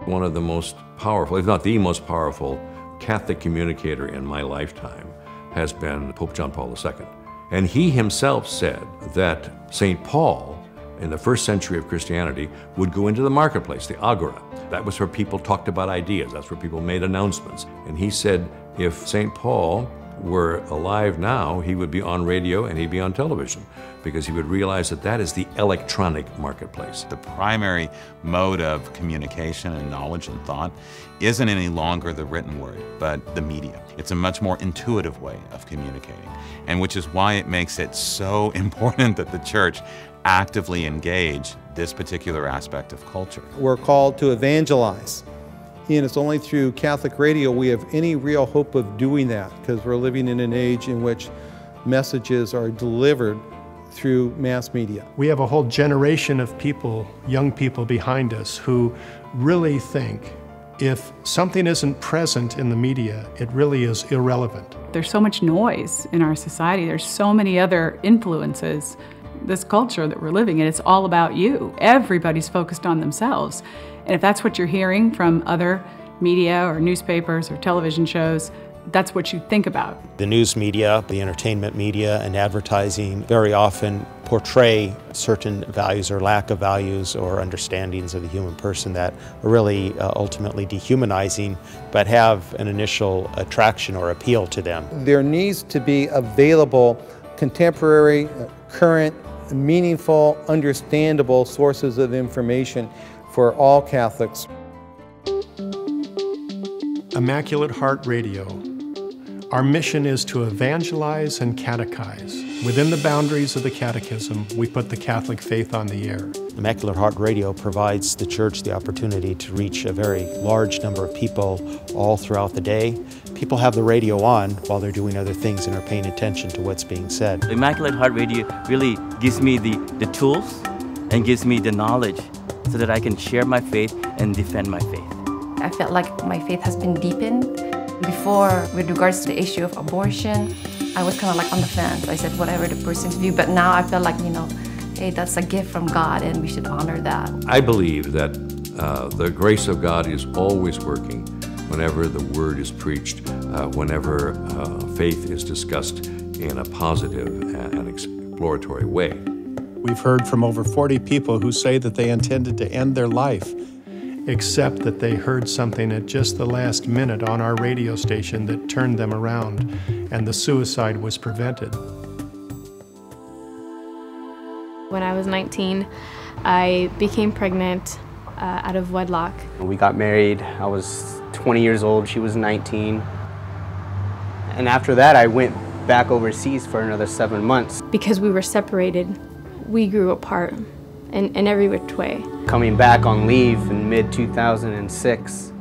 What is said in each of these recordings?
One of the most powerful, if not the most powerful, Catholic communicator in my lifetime has been Pope John Paul II. And he himself said that St. Paul, in the first century of Christianity, would go into the marketplace, the agora. That was where people talked about ideas. That's where people made announcements. And he said if St. Paul were alive now, he would be on radio and he'd be on television, because he would realize that that is the electronic marketplace. The primary mode of communication and knowledge and thought isn't any longer the written word, but the media. It's a much more intuitive way of communicating, and which is why it makes it so important that the church actively engage this particular aspect of culture. We're called to evangelize. And it's only through Catholic radio we have any real hope of doing that, because we're living in an age in which messages are delivered through mass media. We have a whole generation of people, young people behind us, who really think if something isn't present in the media, it really is irrelevant. There's so much noise in our society. There's so many other influences. This culture that we're living in, it's all about you. Everybody's focused on themselves. And if that's what you're hearing from other media or newspapers or television shows, that's what you think about. The news media, the entertainment media, and advertising very often portray certain values or lack of values or understandings of the human person that are really ultimately dehumanizing, but have an initial attraction or appeal to them. There needs to be available contemporary, current, meaningful, understandable sources of information for all Catholics. Immaculate Heart Radio. Our mission is to evangelize and catechize. Within the boundaries of the Catechism, we put the Catholic faith on the air. Immaculate Heart Radio provides the church the opportunity to reach a very large number of people all throughout the day. People have the radio on while they're doing other things and are paying attention to what's being said. Immaculate Heart Radio really gives me the tools and gives me the knowledge so that I can share my faith and defend my faith. I felt like my faith has been deepened. Before, with regards to the issue of abortion, I was kind of like on the fence. I said whatever the person's view, but now I feel like, hey, that's a gift from God and we should honor that. I believe that the grace of God is always working whenever the word is preached, whenever faith is discussed in a positive and exploratory way. We've heard from over 40 people who say that they intended to end their life, except that they heard something at just the last minute on our radio station that turned them around, and the suicide was prevented. When I was 19, I became pregnant out of wedlock. We got married. I was 20 years old. She was 19. And after that, I went back overseas for another 7 months. Because we were separated, we grew apart in every which way. Coming back on leave in mid-2006,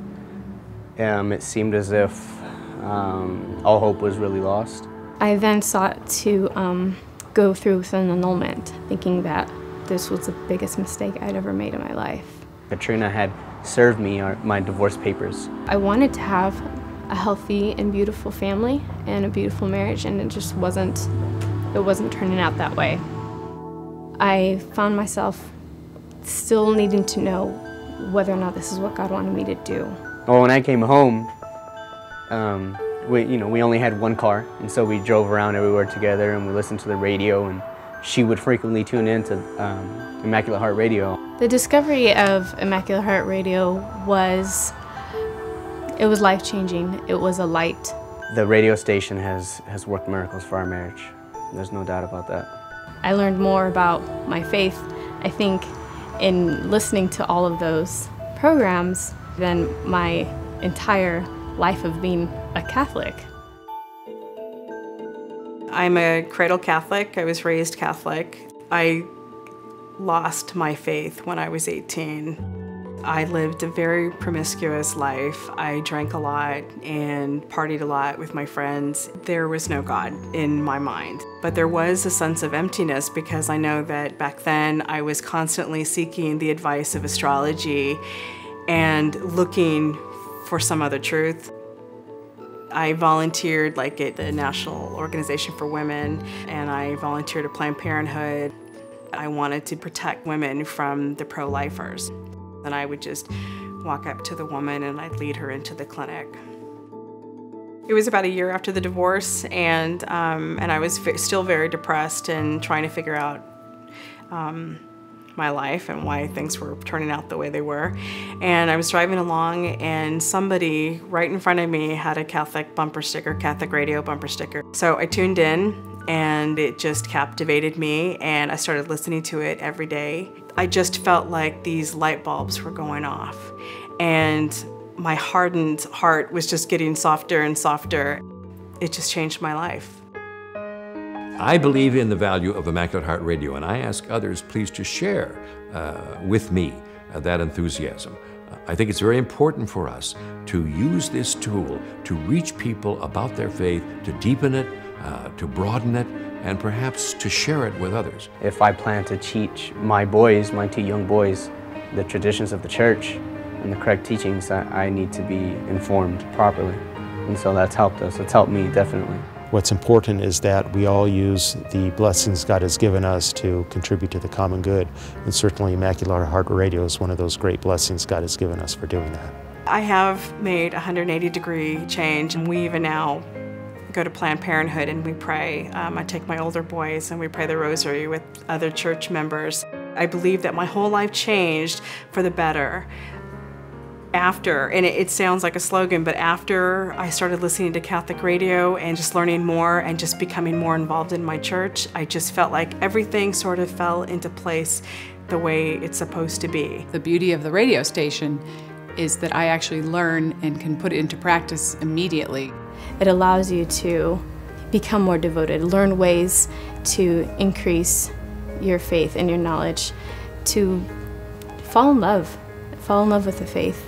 it seemed as if all hope was really lost. I then sought to go through with an annulment, thinking that this was the biggest mistake I'd ever made in my life. Katrina had served me my divorce papers. I wanted to have a healthy and beautiful family and a beautiful marriage, and it just wasn't turning out that way. I found myself still needing to know whether or not this is what God wanted me to do. Well, when I came home, we only had one car, and so we drove around everywhere together and we listened to the radio, and she would frequently tune in to Immaculate Heart Radio. The discovery of Immaculate Heart Radio was life-changing. It was a light. The radio station has worked miracles for our marriage. There's no doubt about that. I learned more about my faith, I think, in listening to all of those programs than my entire life of being a Catholic. I'm a cradle Catholic. I was raised Catholic. I lost my faith when I was 18. I lived a very promiscuous life. I drank a lot and partied a lot with my friends. There was no God in my mind. But there was a sense of emptiness because I know that back then I was constantly seeking the advice of astrology and looking for some other truth. I volunteered at the National Organization for Women, and I volunteered at Planned Parenthood. I wanted to protect women from the pro-lifers. And I would just walk up to the woman and I'd lead her into the clinic. It was about a year after the divorce, and I was still very depressed and trying to figure out my life and why things were turning out the way they were. And I was driving along, and somebody right in front of me had a Catholic bumper sticker, Catholic radio bumper sticker. So I tuned in, and it just captivated me, and I started listening to it every day. I just felt like these light bulbs were going off, and my hardened heart was just getting softer and softer. It just changed my life. I believe in the value of Immaculate Heart Radio, and I ask others please to share with me that enthusiasm. I think it's very important for us to use this tool to reach people about their faith, to deepen it, to broaden it, and perhaps to share it with others. If I plan to teach my boys, my 2 young boys, the traditions of the church and the correct teachings, I need to be informed properly. And so that's helped us. It's helped me, definitely. What's important is that we all use the blessings God has given us to contribute to the common good. And certainly Immaculate Heart Radio is one of those great blessings God has given us for doing that. I have made a 180-degree change, and we even now go to Planned Parenthood and we pray. I take my older boys and we pray the rosary with other church members. I believe that my whole life changed for the better after, and it sounds like a slogan, but after I started listening to Catholic radio and just learning more and just becoming more involved in my church, I just felt like everything sort of fell into place the way it's supposed to be. The beauty of the radio station is that I actually learn and can put it into practice immediately. It allows you to become more devoted, learn ways to increase your faith and your knowledge, to fall in love with the faith.